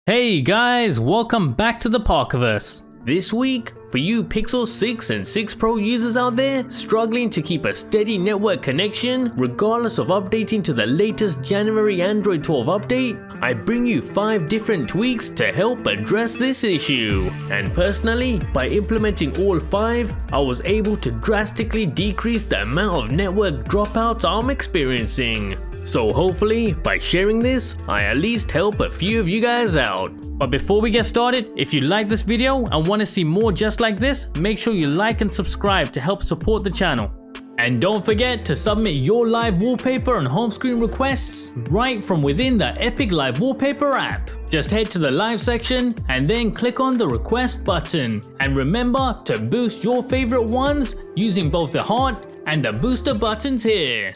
Hey guys, welcome back to the Parkerverse. This week, for you Pixel 6 and 6 Pro users out there struggling to keep a steady network connection regardless of updating to the latest January Android 12 update, I bring you 5 different tweaks to help address this issue. And personally, by implementing all 5, I was able to drastically decrease the amount of network dropouts I'm experiencing. So hopefully, by sharing this, I at least help a few of you guys out. But before we get started, if you like this video and want to see more just like this, make sure you like and subscribe to help support the channel. And don't forget to submit your live wallpaper and home screen requests right from within the Epic Live Wallpaper app. Just head to the live section and then click on the request button. And remember to boost your favorite ones using both the heart and the booster buttons here.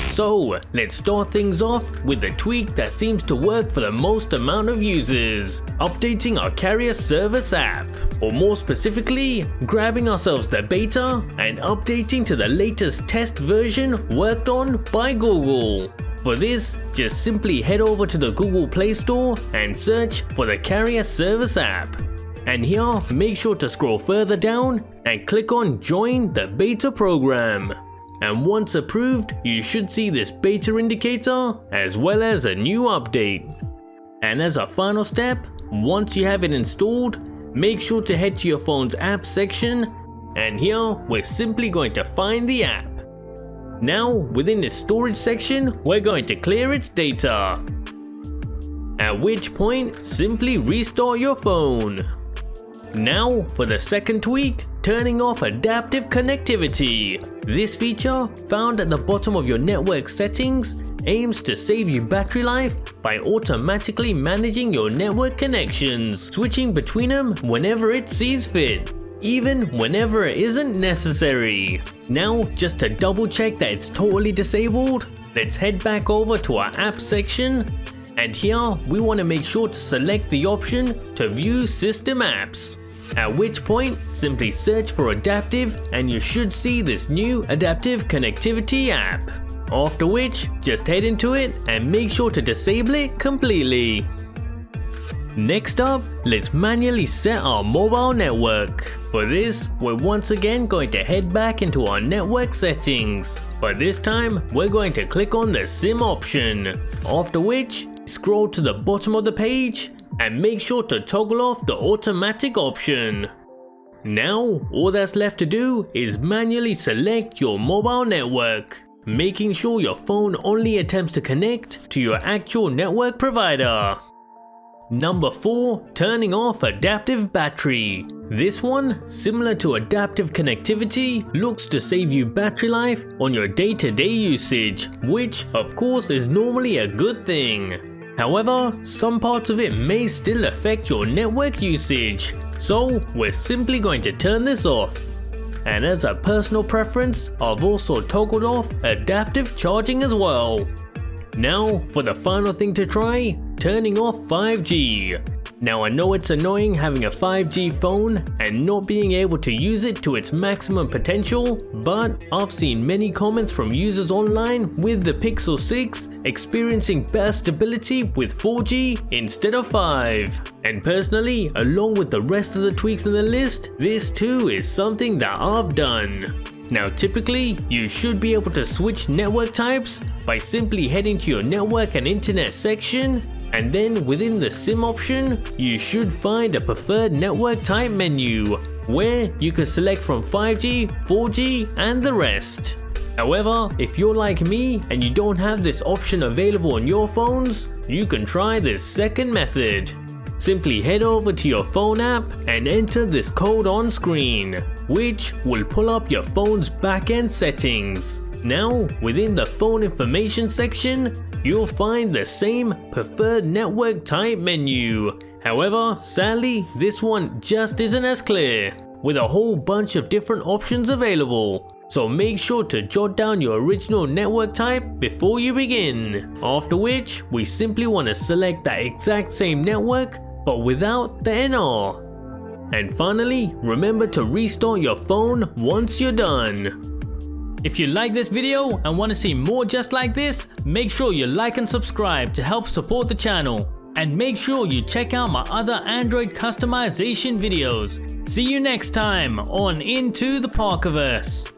So let's start things off with the tweak that seems to work for the most amount of users, updating our carrier service app, or more specifically, grabbing ourselves the beta and updating to the latest test version worked on by Google. For this, just simply head over to the Google Play Store and search for the carrier service app. And here, make sure to scroll further down and click on Join the Beta Program. And once approved, you should see this beta indicator as well as a new update. And as a final step, once you have it installed, make sure to head to your phone's app section, and here we're simply going to find the app. Now within the storage section, we're going to clear its data. At which point, simply restart your phone. Now for the second tweak, turning off adaptive connectivity. This feature, found at the bottom of your network settings, aims to save you battery life by automatically managing your network connections, switching between them whenever it sees fit, even whenever it isn't necessary. Now, just to double check that it's totally disabled, let's head back over to our app section. And here, we want to make sure to select the option to view system apps. At which point, simply search for adaptive and you should see this new adaptive connectivity app. After which, just head into it and make sure to disable it completely. Next up, let's manually set our mobile network. For this, we're once again going to head back into our network settings. But this time, we're going to click on the SIM option. After which, scroll to the bottom of the page and make sure to toggle off the automatic option. Now, all that's left to do is manually select your mobile network, making sure your phone only attempts to connect to your actual network provider. Number 4, turning off adaptive battery. This one, similar to adaptive connectivity, looks to save you battery life on your day-to-day usage, which of course is normally a good thing. However, some parts of it may still affect your network usage, so we're simply going to turn this off. And as a personal preference, I've also toggled off adaptive charging as well. Now for the final thing to try, turning off 5G. Now I know it's annoying having a 5G phone and not being able to use it to its maximum potential, but I've seen many comments from users online with the Pixel 6 experiencing better stability with 4G instead of 5. And personally, along with the rest of the tweaks in the list, this too is something that I've done. Now typically, you should be able to switch network types by simply heading to your network and internet section, and then within the SIM option, you should find a preferred network type menu, where you can select from 5G, 4G and the rest. However, if you're like me and you don't have this option available on your phones, you can try this second method. Simply head over to your phone app and enter this code on screen, which will pull up your phone's backend settings. Now, within the phone information section, you'll find the same preferred network type menu. However, sadly, this one just isn't as clear, with a whole bunch of different options available. So make sure to jot down your original network type before you begin. After which, we simply want to select that exact same network, but without the NR. And finally, remember to restart your phone once you're done. If you like this video and want to see more just like this, make sure you like and subscribe to help support the channel. And make sure you check out my other Android customization videos. See you next time on Into the Parkerverse.